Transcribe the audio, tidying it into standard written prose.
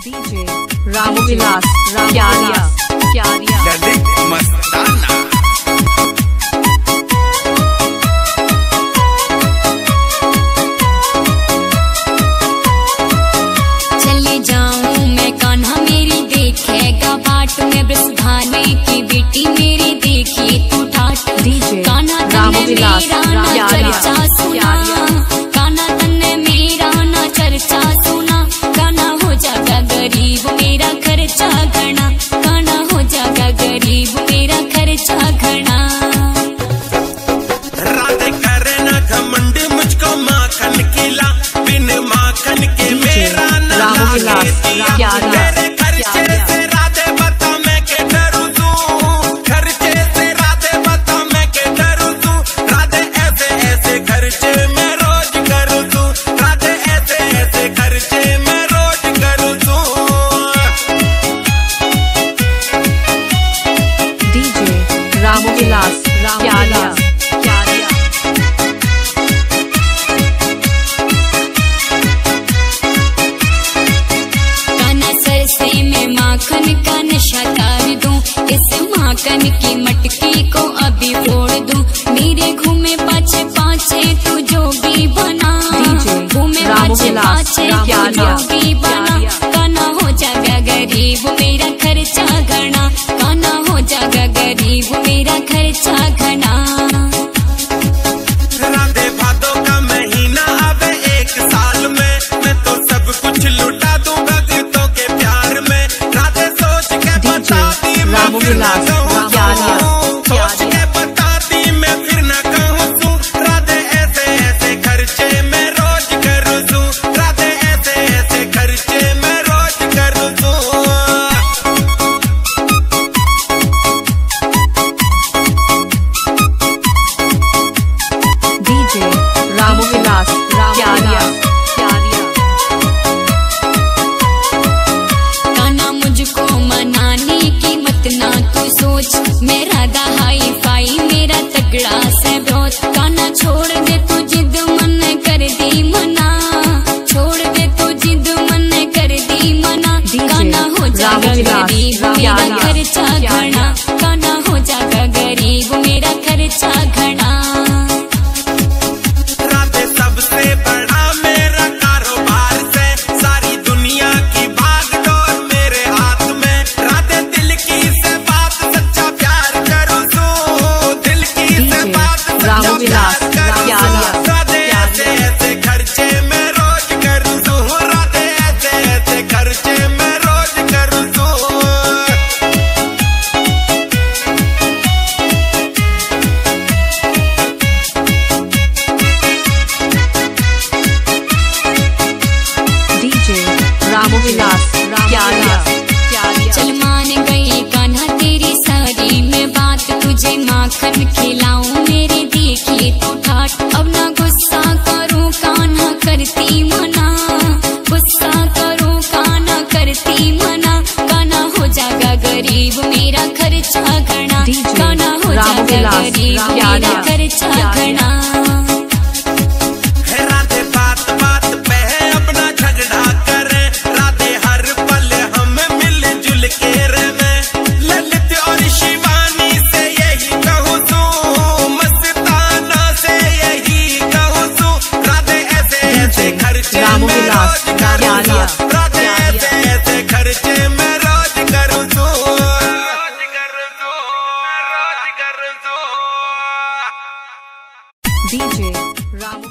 DJ Ramvilas क्यारिया Lalit मस्ताना। चले जाऊं मैं कान्हा मेरी देखेगा बाट में ब्रसभाने की बेटी मेरी देखी तू ठाट। डीजे कान्हा रामविलास चर्चा सुना, कान्हा तन्ने मेरा ना चर्चा सुना। कान्हा हो जागा गरीब मेरा खर्चा घना, कान्हा हो जागा गरीब मेरा खर्चा घना। राधे करे ना घमंड मुझको माखन खिला, बिन माखन के मेरा ना लागे दिया। मेरे खर्चे से राधे बता मैं के डरू दूं, खर्चे से राधे बता मैं के डरू दूं। राधे ऐसे ऐसे खर्चे मैं रोज करूं दूं, राधे ऐसे ऐसे खर्चे मैं रोज करूं दूं। डीजे रामविलास क्यारिया से मैं माखन का नशा तार दूं, इस माखन की मटकी को अभी फोड़ दूं। मेरे घूमे पाछे पाछे तू जोगी बना, घूमे पाछे पाछे तू जोगी बना। कान्हा हो जागा गरीब मेरा खर्चा घना, कान्हा हो जागा गरीब मेरा खर्चा घना। राधे भादों का महीना आवे एक साल में, मैं तो सब कुछ लुटा दूं भक्तों के प्यार में। राधे सोच के बता दी मैं फिर न कहूँ, सोच के बता दी मैं फिर न कहूँ तू। राधे ऐसे ऐसे खर्चे मैं रोज करूँ तू, राधे ऐसे ऐसे खर्चे मैं रोज करूँ तू। डीजे रामविलास क्यारिया कान्हा मुझको मनाने की मत ना तू सोच, मैं राधा हाई फाई मेरा तगड़ा से बहुत। कान्हा छोड़ दे तू जिद मन कर दी मना, छोड़ दे तू जिद मन कर दी मना। कान्हा हो जागा गरीब मेरा खर्चा घना, कान्हा हो जागा गरीब मेरा खर्चा घना। राधे सबसे बड़ा मेरा कारोबार से, सारी दुनिया की भागदौड़ मेरे हाथ में। राधे दिल की से बात सच्चा प्यार करूं तू, दिल की से बात सच्चा प्यार करूं तू। राधे ऐसे ऐसे खर्चे मैं रोज करूं तू, राधे ऐसे ऐसे खर्चे मैं रोज करूं तू। डीजे रामविलास क्यारिया चल मान गई कान्हा तेरी सारी मैं बात, तुझे माखन खिलाऊं मेरी देखी तो ठाट। अब ना गुस्सा करूं कान्हा करती मना, गुस्सा करूं कान्हा करती मना। कान्हा हो जागा गरीब मेरा खर्चा घना, कान्हा हो जागा गरीब मेरा खर्चा घना। राधे बात बात पे अपना झगड़ा करे, राधे हर पल हम मिलजुल के रहे। ललित और शिवानी से यही कहूँ तू, मस्ताना से यही कहूँ तू। राधे ऐसे ऐसे खर्चे मैं रोज करूँ तू, राधे ऐसे ऐसे खर्चे मैं रोज करूँ तू। डीजे राम